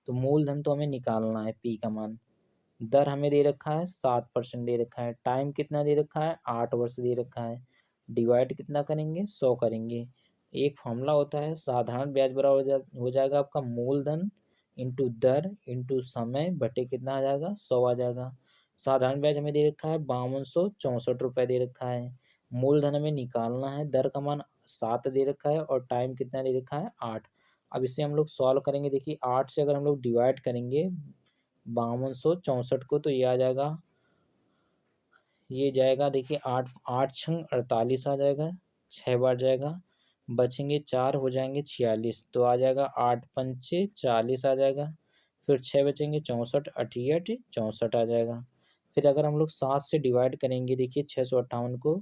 तो मूलधन तो हमें निकालना है, पी का मान। दर हमें दे रखा है 7% दे रखा है। टाइम कितना दे रखा है, 8 वर्ष दे रखा है। डिवाइड कितना करेंगे, 100 करेंगे। एक फॉर्मूला होता है, साधारण ब्याज बराबर हो जाएगा आपका मूलधन इंटू दर इंटू समय बटे कितना आ जाएगा, 100 आ जाएगा। साधारण ब्याज हमें दे रखा है 5264 रुपये दे रखा है। मूलधन हमें निकालना है, दर का मान 7 दे रखा है और टाइम कितना दे रखा है, 8। अब इसे हम लोग सॉल्व करेंगे। देखिए 8 से अगर हम लोग डिवाइड करेंगे 5264 को, तो ये आ जाएगा, ये जाएगा देखिए 8 8 छंग 48 आ जाएगा, 6 बार जाएगा, बचेंगे 4 हो जाएंगे 46, तो आ जाएगा 8 पंचे 40 आ जाएगा। फिर 6 बचेंगे 64, 88 64 आ जाएगा। फिर अगर हम लोग 7 से डिवाइड करेंगे देखिए 658 को,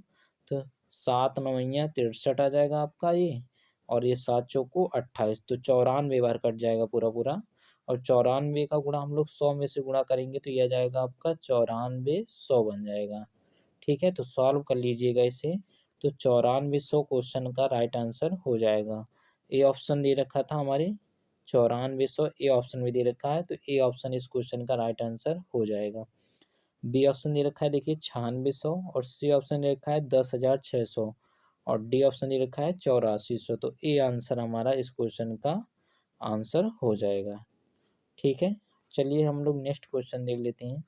तो 7 नवैया 63 आ जाएगा आपका ये, और ये 7 चौको 28, तो 94 बार कट जाएगा पूरा पूरा। और 94 का गुणा हम लोग 100 में से गुणा करेंगे तो यह आ जाएगा आपका 94 100 बन जाएगा। ठीक है, तो सॉल्व कर लीजिएगा इसे। तो 9400 क्वेश्चन का राइट आंसर हो जाएगा। ए ऑप्शन दे रखा था हमारे 9400, ए ऑप्शन भी दे रखा है, तो ए ऑप्शन इस क्वेश्चन का राइट आंसर हो जाएगा। बी ऑप्शन दे रखा है देखिए 9600, और सी ऑप्शन दे रखा है 10,600, और डी ऑप्शन दे रखा है 8400, तो ए आंसर हमारा इस क्वेश्चन का आंसर हो जाएगा। ठीक है, चलिए हम लोग नेक्स्ट क्वेश्चन देख लेते हैं।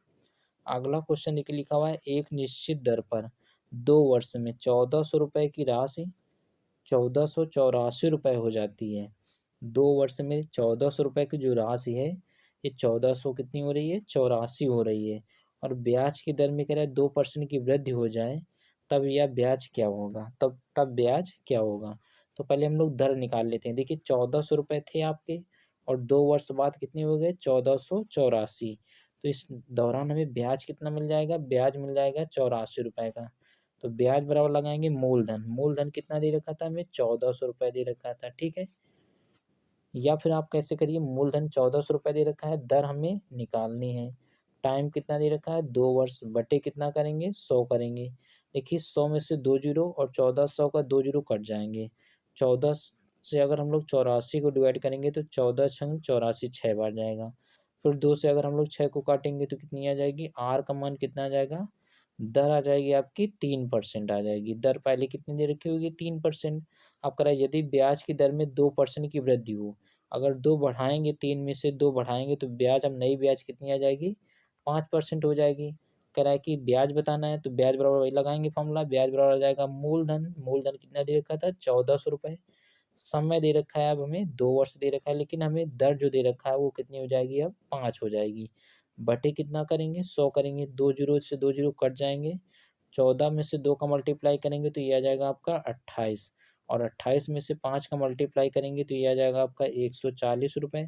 अगला क्वेश्चन देखिए लिखा हुआ है, एक निश्चित दर पर 2 वर्ष में 1400 रुपये की राशि 1484 रुपये हो जाती है। 2 वर्ष में 1400 रुपये की जो राशि है, ये 1400 कितनी हो रही है, 84 हो रही है। और ब्याज की दर में कह रहा है 2% की वृद्धि हो जाए, तब यह ब्याज क्या होगा, तब ब्याज क्या होगा। तो पहले हम लोग दर निकाल लेते हैं। देखिए 1400 रुपये थे आपके, और 2 वर्ष बाद कितने हो गए, 1484। तो इस दौरान हमें ब्याज कितना मिल जाएगा, ब्याज मिल जाएगा 84 रुपये का। तो ब्याज बराबर लगाएंगे मूलधन, मूलधन कितना दे रखा था हमें, 1400 रुपये दे रखा था। ठीक है, या फिर आप कैसे करिए, मूलधन 1400 रुपये दे रखा है, दर हमें निकालनी है, टाइम कितना दे रखा है, 2 वर्ष, बटे कितना करेंगे, 100 करेंगे। देखिए 100 में से 2 जीरो और 1400 का 2 जीरो कट जाएंगे। 14 से अगर हम लोग 84 को डिवाइड करेंगे तो 14 छंग 84 6 बार जाएगा। फिर 2 से अगर हम लोग 6 को काटेंगे तो कितनी आ जाएगी, आर का मान कितना आ जाएगा, दर आ जाएगी आपकी 3% आ जाएगी। दर पहले कितनी दे रखी होगी, 3%। अब कह रहा है यदि ब्याज की दर में 2% की वृद्धि हो, अगर 2 बढ़ाएंगे, 3 में से 2 बढ़ाएंगे तो ब्याज, अब नई ब्याज कितनी आ जाएगी, 5% हो जाएगी। कह रहा है कि ब्याज बताना है, तो ब्याज बराबर वही लगाएंगे फॉर्मूला, ब्याज बराबर आ जाएगा मूलधन, मूलधन कितना दे रखा था, 1400 रुपये। समय दे रखा है अब हमें 2 वर्ष दे रखा है, लेकिन हमें दर जो दे रखा है वो कितनी हो जाएगी, अब 5 हो जाएगी। बटे कितना करेंगे, 100 करेंगे, 2 जीरो से 2 जीरो कट जाएंगे। 14 में से 2 का मल्टीप्लाई करेंगे तो ये आ जाएगा आपका 28, और 28 में से 5 का मल्टीप्लाई करेंगे तो ये आ जाएगा आपका 140 रुपये।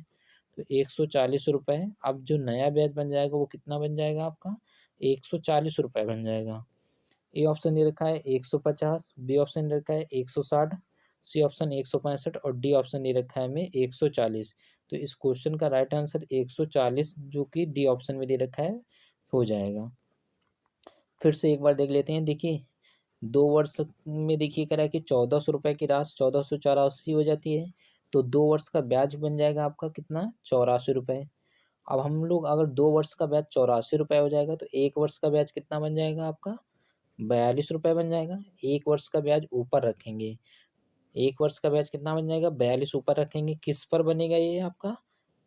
तो 140 रुपये, अब जो नया ब्याज बन जाएगा वो कितना बन जाएगा आपका, 140 रुपये बन जाएगा। ए ऑप्शन दे रखा है 150, बी ऑप्शन दे रखा है 160, सी ऑप्शन 165, और डी ऑप्शन दे रखा है हमें 140। तो इस क्वेश्चन का राइट आंसर 140, जो कि डी ऑप्शन में दे रखा है, हो जाएगा। फिर से एक बार देख लेते हैं। देखिए 2 वर्ष में देखिए कह रहा है कि 1400 रुपये की राशि 1484 हो जाती है, तो 2 वर्ष का ब्याज बन जाएगा आपका कितना, 84 रुपये। अब हम लोग अगर 2 वर्ष का ब्याज 84 रुपये हो जाएगा, तो 1 वर्ष का ब्याज कितना बन जाएगा आपका, 42 रुपये बन जाएगा। 1 वर्ष का ब्याज ऊपर रखेंगे, 1 वर्ष का ब्याज कितना बन जाएगा, 42 ऊपर रखेंगे, किस पर बनेगा ये आपका,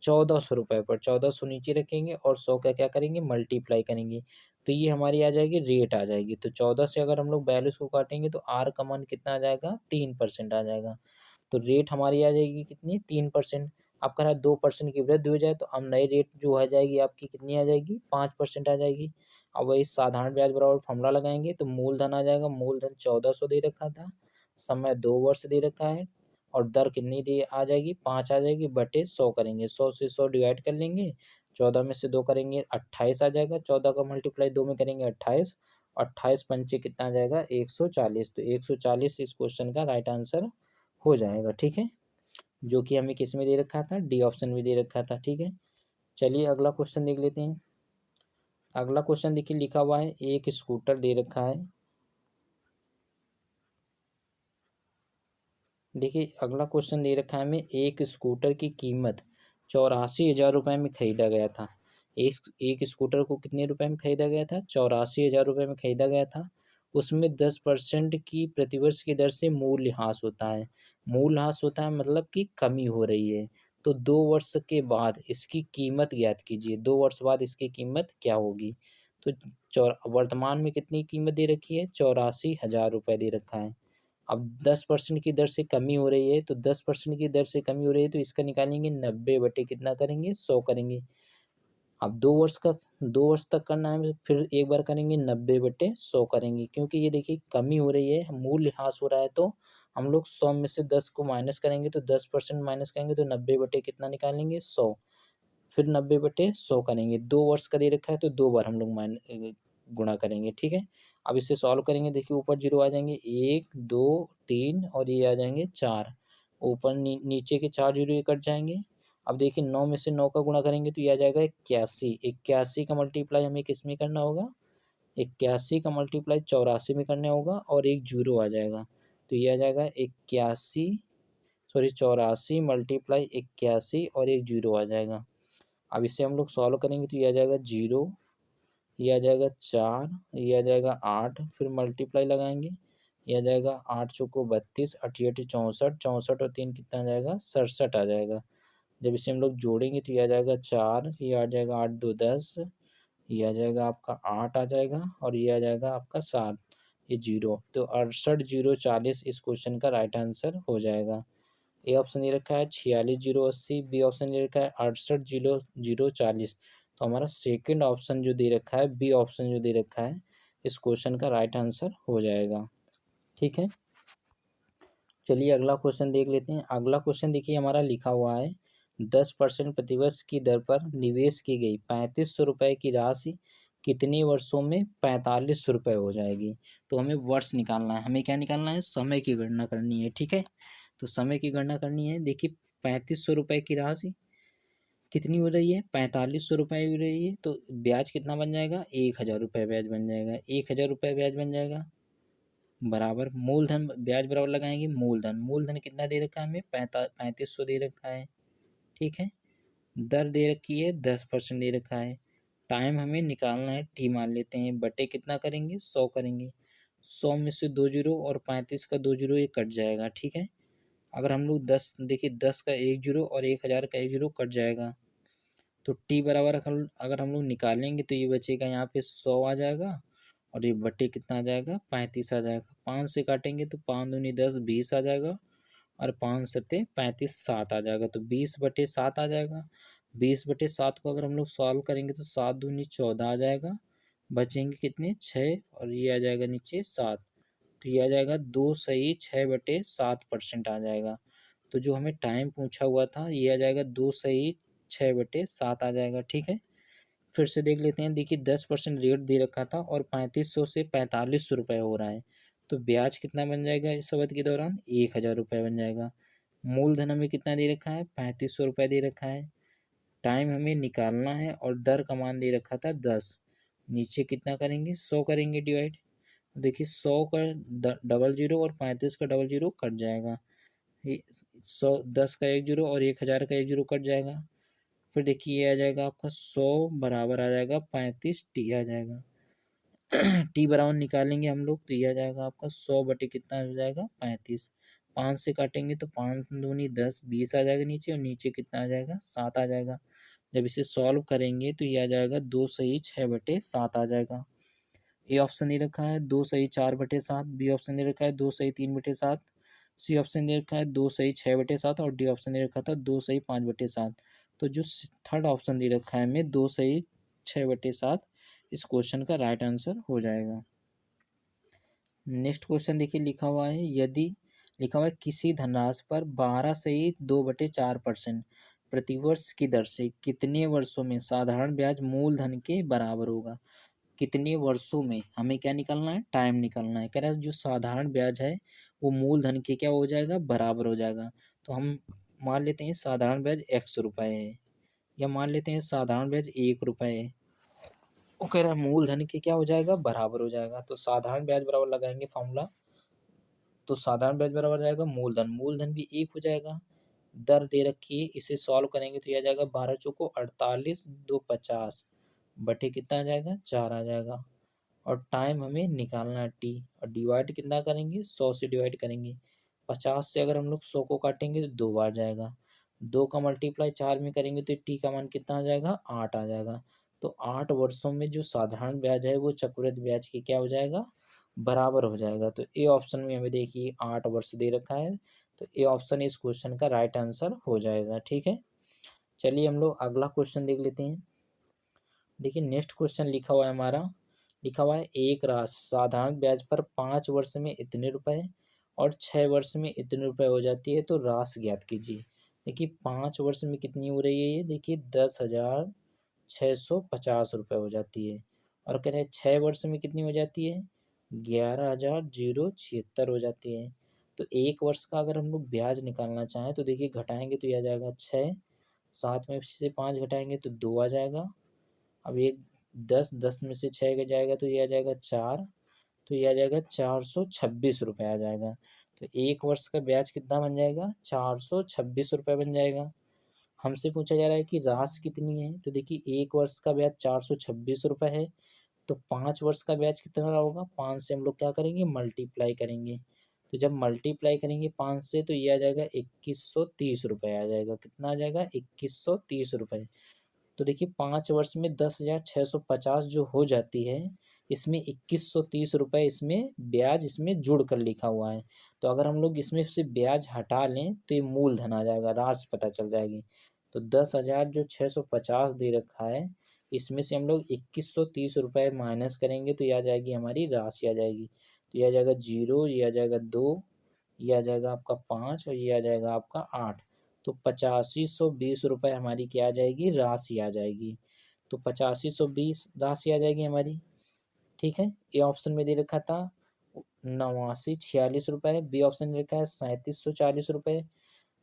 1400 रुपये पर। 1400 नीचे रखेंगे और 100 का क्या करेंगे, मल्टीप्लाई करेंगे, तो ये हमारी आ जाएगी रेट आ जाएगी। तो 14 से अगर हम लोग 42 को काटेंगे तो आर का मान कितना आ जाएगा, 3% आ जाएगा। तो रेट हमारी आ जाएगी कितनी, 3%। अब कह रहा है 2% की वृद्धि हो जाए, तो अब नई रेट जो आ जाएगी आपकी कितनी आ जाएगी, 5% आ जाएगी। अब वही साधारण ब्याज बराबर फॉर्मूला लगाएंगे, तो मूलधन आ जाएगा, मूलधन 1400 दे रखा था, समय 2 वर्ष दे रखा है, और दर कितनी दे आ जाएगी, 5 आ जाएगी, बटे 100 करेंगे, 100 से 100 डिवाइड कर लेंगे, 14 में से 2 करेंगे 28 आ जाएगा, 14 का मल्टीप्लाई 2 में करेंगे 28, 28 पंचे कितना आ जाएगा, 140। तो 140 इस क्वेश्चन का राइट आंसर हो जाएगा। ठीक है, जो कि हमें किस में दे रखा था, डी ऑप्शन में दे रखा था। ठीक है, चलिए अगला क्वेश्चन देख लेते हैं। अगला क्वेश्चन देखिए लिखा हुआ है, एक स्कूटर दे रखा है। देखिए अगला क्वेश्चन दे रखा है हमें, एक स्कूटर की कीमत 84,000 रुपये में खरीदा गया था। एक एक स्कूटर को कितने रुपए में खरीदा गया था, 84,000 रुपये में खरीदा गया था। उसमें 10% की प्रतिवर्ष की दर से मूल्यह्रास होता है। मूल्यह्रास होता है मतलब कि कमी हो रही है। तो 2 वर्ष के बाद इसकी कीमत ज्ञात कीजिए, 2 वर्ष बाद इसकी कीमत क्या होगी? तो वर्तमान में कितनी कीमत दे रखी है? 84,000 रुपये दे रखा है। अब 10% की दर से कमी हो रही है, तो 10% की दर से कमी हो रही है, तो इसका निकालेंगे 90 बटे कितना करेंगे? 100 करेंगे। अब 2 वर्ष तक करना है, फिर एक बार करेंगे 90 बटे 100 करेंगे, क्योंकि ये देखिए कमी हो रही है, मूल्यह्रास हो रहा है, तो हम लोग 100 में से 10 को माइनस करेंगे, तो 10% माइनस करेंगे तो 90 बटे कितना निकालेंगे? 100। फिर 90 बटे 100 करेंगे। 2 वर्ष का दे रखा है तो 2 बार हम लोग गुणा करेंगे, ठीक है। अब इसे सॉल्व करेंगे, देखिए ऊपर 0 आ जाएंगे, 1 2 3 और ये आ जाएंगे 4। ऊपर नीचे के 4 जीरो ये कट जाएंगे। अब देखिए 9 में से 9 का गुणा करेंगे तो ये आ जाएगा 81। 81 का मल्टीप्लाई हमें किस में करना होगा? 81 का मल्टीप्लाई 84 में करना होगा और एक जीरो आ जाएगा। तो ये आ जाएगा 81, सॉरी 84 मल्टीप्लाई 81 और एक जीरो आ जाएगा। अब इसे हम लोग सॉल्व करेंगे तो ये आ जाएगा 0, ये आ जाएगा 4, ये आ जाएगा 8, फिर मल्टीप्लाई लगाएंगे, ये आ जाएगा 8 चौको 32, 88 64, 64 और 3 कितना आ जाएगा? 67 आ जाएगा। जब इसे हम लोग जोड़ेंगे तो ये आ जाएगा 4, ये आ जाएगा 8 2 10, ये आ जाएगा आपका 8 आ जाएगा और ये आ जाएगा आपका 7, ये जीरो, तो 68 जीरो 40 इस क्वेश्चन का राइट आंसर हो जाएगा। ए ऑप्शन दे रखा है 46 जीरो 80, बी ऑप्शन दे रखा है 68 जीरो जीरो 40। तो हमारा सेकंड ऑप्शन जो दे रखा है, बी ऑप्शन जो दे रखा है, इस क्वेश्चन का राइट आंसर हो जाएगा, ठीक है। चलिए अगला क्वेश्चन देख लेते हैं। अगला क्वेश्चन देखिए हमारा लिखा हुआ है 10% प्रतिवर्ष की दर पर निवेश की गई 3500 रुपये की राशि कितने वर्षों में 4500 रुपये हो जाएगी? तो हमें वर्ष निकालना है, हमें क्या निकालना है? समय की गणना करनी है, ठीक है। तो समय की गणना करनी है। देखिए 3500 रुपये की राशि कितनी हो रही है? 4500 रुपये हो रही है, तो ब्याज कितना बन जाएगा? 1000 रुपये ब्याज बन जाएगा। 1000 रुपये ब्याज बन जाएगा बराबर मूलधन, ब्याज बराबर लगाएंगे मूलधन। मूलधन कितना दे रखा है हमें? 3500 दे रखा है, ठीक है। दर दे रखी है 10% दे रखा है। टाइम हमें निकालना है, टी मान लेते हैं, बटे कितना करेंगे? 100 करेंगे। 100 में से 2 जीरो और 35 का 2 जीरो ये कट जाएगा, ठीक है। अगर हम लोग 10, देखिए 10 का 1 जीरो और 1000 का 1 जीरो कट जाएगा, तो टी बराबर अगर हम लोग निकालेंगे तो ये बचेगा यहाँ पे 100 आ जाएगा और ये बटे कितना आ जाएगा? 35 आ जाएगा। 5 से काटेंगे तो 5 दूनी 10, 20 आ जाएगा और 5 सत्ते 35, 7 आ जाएगा, तो 20/7 आ जाएगा। 20/7 को अगर हम लोग सॉल्व करेंगे तो 7 दूनी 14 आ जाएगा, बचेंगे कितने? 6 और ये आ जाएगा नीचे 7। तो ये आ जाएगा 2/7% आ जाएगा। तो जो हमें टाइम पूछा हुआ था ये आ जाएगा 2/6/7 आ जाएगा, ठीक है। फिर से देख लेते हैं। देखिए 10% रेट दे रखा था और 3500 से 4500 रुपये हो रहा है, तो ब्याज कितना बन जाएगा इस अवधि के दौरान? 1000 रुपये बन जाएगा। मूलधन हमें कितना दे रखा है? 3500 रुपये दे रखा है। टाइम हमें निकालना है और दर का मान दे रखा था 10। नीचे कितना करेंगे? 100 करेंगे डिवाइड। देखिए 100 का डबल जीरो और 35 का डबल जीरो कट जाएगा। 100, 10 का 1 जीरो और 1000 का 1 जीरो कट जाएगा। फिर देखिए ये आ जाएगा आपका 100 बराबर आ जाएगा 35 टी आ जाएगा। टी बराबर निकालेंगे हम लोग तो ये आ जाएगा आपका 100 बटे कितना हो जाएगा? 35। 5 से काटेंगे तो 5 दूनी 10, 20 आ जाएगा नीचे और नीचे कितना आ जाएगा? 7 आ जाएगा। जब इसे सॉल्व करेंगे तो ये आ जाएगा 2/6/7 आ जाएगा। ए ऑप्शन दे रखा है 2/4/7, बी ऑप्शन दे रखा है 2/3/7, सी ऑप्शन दे रखा है 2/6/7 और डी ऑप्शन दे रखा था 2/5/7। तो जो थर्ड ऑप्शन दे रखा है हमें 2/6/7 इस क्वेश्चन का राइट आंसर हो जाएगा। नेक्स्ट क्वेश्चन देखिए लिखा हुआ है किसी धनराशि पर 12/2/4% प्रतिवर्ष की दर से कितने वर्षों में साधारण ब्याज मूलधन के बराबर होगा? कितने वर्षों में हमें क्या निकालना है? टाइम निकालना है। कह रहा है जो साधारण ब्याज है वो मूलधन के क्या हो जाएगा? बराबर हो जाएगा। तो हम मान लेते हैं साधारण ब्याज 100 रुपये है, या मान लेते हैं साधारण ब्याज 1 रुपये है। वो कह रहा है मूलधन के क्या हो जाएगा? बराबर हो जाएगा। तो साधारण ब्याज बराबर लगाएंगे फॉर्मूला, तो साधारण ब्याज बराबर जाएगा मूलधन, मूलधन भी 1 हो जाएगा। दर दे रखी है, इसे सॉल्व करेंगे तो यह आ जाएगा 12 चौको 48, 2 50 बटे कितना आ जाएगा? 4 आ जाएगा। और टाइम हमें निकालना है टी, और डिवाइड कितना करेंगे, 100 से डिवाइड करेंगे। 50 से अगर हम लोग 100 को काटेंगे तो 2 बार जाएगा। 2 का मल्टीप्लाई 4 में करेंगे तो टी का मान कितना आ जाएगा, 8 आ जाएगा। तो 8 वर्षों में जो साधारण ब्याज है वो चक्रवृद्धि ब्याज के क्या हो जाएगा, बराबर हो जाएगा। तो ए ऑप्शन में हमें देखिए 8 वर्ष दे रखा है, तो ए ऑप्शन इस क्वेश्चन का राइट आंसर हो जाएगा। ठीक है, चलिए हम लोग अगला क्वेश्चन देख लेते हैं। देखिए नेक्स्ट क्वेश्चन लिखा हुआ है हमारा, लिखा हुआ है एक राशि साधारण ब्याज पर 5 वर्ष में इतने रुपए और 6 वर्ष में इतने रुपए हो जाती है, तो राशि ज्ञात कीजिए। देखिए 5 वर्ष में कितनी हो रही है, ये देखिए 10,650 रुपये हो जाती है। और कह रहे हैं 6 वर्ष में कितनी हो जाती है, 11,076 हो जाती है। तो एक वर्ष का अगर हम लोग ब्याज निकालना चाहें तो देखिए घटाएंगे तो ये आ जाएगा 6, 7 में से 5 घटाएंगे तो 2 आ जाएगा। अब ये 10 में से 6 का जाएगा तो ये आ जाएगा 4, तो ये आ जाएगा 426 रुपये आ जाएगा। तो एक वर्ष का ब्याज कितना बन जाएगा, 426 रुपये बन जाएगा। हमसे पूछा जा रहा है कि राशि कितनी है, तो देखिए एक वर्ष का ब्याज 426 रुपये है, तो 5 वर्ष का ब्याज कितना होगा, 5 से हम लोग क्या करेंगे, मल्टीप्लाई करेंगे। तो जब मल्टीप्लाई करेंगे 5 से तो ये आ जाएगा 2130 रुपये आ जाएगा। कितना आ जाएगा, 2130 रुपये। तो देखिए 5 वर्ष में 10,650 जो हो जाती है, इसमें 2130 रुपये इसमें ब्याज इसमें जुड़ कर लिखा हुआ है। तो अगर हम लोग इसमें से ब्याज हटा लें तो ये मूलधन आ जाएगा, राशि पता चल जाएगी। तो 10,000 जो 650 दे रखा है, इसमें से हम लोग 2130 रुपये माइनस करेंगे तो ये आ जाएगी हमारी राशि आ जाएगी। तो ये आ जाएगा 0, ये आ जाएगा 2, ये आ जाएगा आपका 5 और ये आ जाएगा आपका 8। तो 8520 रुपये हमारी क्या आ जाएगी, राशि आ जाएगी। तो 8520 राशि आ जाएगी हमारी। ठीक है, ए ऑप्शन में दे रखा था 8946 रुपये, बी ऑप्शन दे रखा है 3740 रुपये,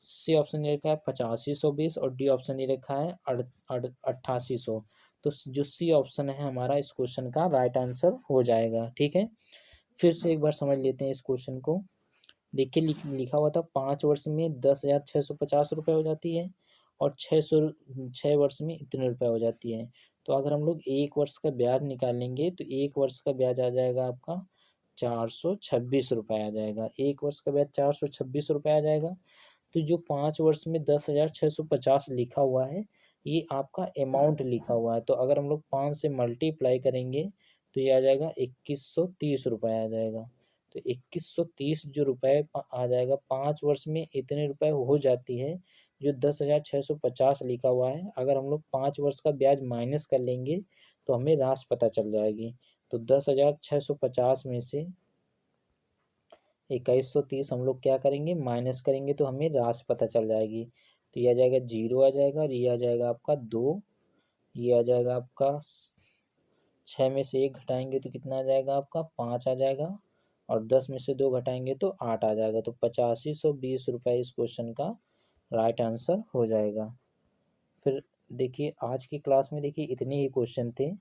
सी ऑप्शन दे रखा है 8520 और डी ऑप्शन दे रखा है 8800। तो जो सी ऑप्शन है हमारा इस क्वेश्चन का राइट आंसर हो जाएगा। ठीक है, फिर से एक बार समझ लेते हैं इस क्वेश्चन को। देखिए लिखा हुआ था 5 वर्ष में 10,650 रुपये हो जाती है और 6 वर्ष में इतने रुपये हो जाती है। तो अगर हम लोग एक वर्ष का ब्याज निकालेंगे तो एक वर्ष का ब्याज आ जाएगा आपका 426 रुपये आ जाएगा। एक वर्ष का ब्याज 426 रुपये आ जाएगा। तो जो 5 वर्ष में 10,650 लिखा हुआ है, ये आपका अमाउंट लिखा हुआ है। तो अगर हम लोग 5 से मल्टीप्लाई करेंगे तो ये आ जाएगा 2130 रुपये आ जाएगा। तो 2130 जो रुपये आ जाएगा, 5 वर्ष में इतने रुपये हो जाती है जो 10,650 लिखा हुआ है। अगर हम लोग 5 वर्ष का ब्याज माइनस कर लेंगे तो हमें राशि पता चल जाएगी। तो 10,650 में से 2130 हम लोग क्या करेंगे, माइनस करेंगे तो हमें राशि पता चल जाएगी। तो ये आ जाएगा 0 आ जाएगा और ये आ जाएगा आपका 2, ये आ जाएगा आपका 6 में से 1 घटाएंगे तो कितना आ जाएगा आपका 5 आ जाएगा, और 10 में से 2 घटाएंगे तो 8 आ जाएगा। तो 8520 रुपये इस क्वेश्चन का राइट आंसर हो जाएगा। फिर देखिए आज की क्लास में देखिए इतने ही क्वेश्चन थे।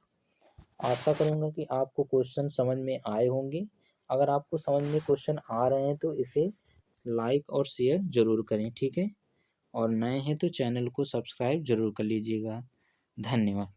आशा करूँगा कि आपको क्वेश्चन समझ में आए होंगे। अगर आपको समझ में क्वेश्चन आ रहे हैं तो इसे लाइक और शेयर ज़रूर करें। ठीक है, और नए हैं तो चैनल को सब्सक्राइब ज़रूर कर लीजिएगा। धन्यवाद।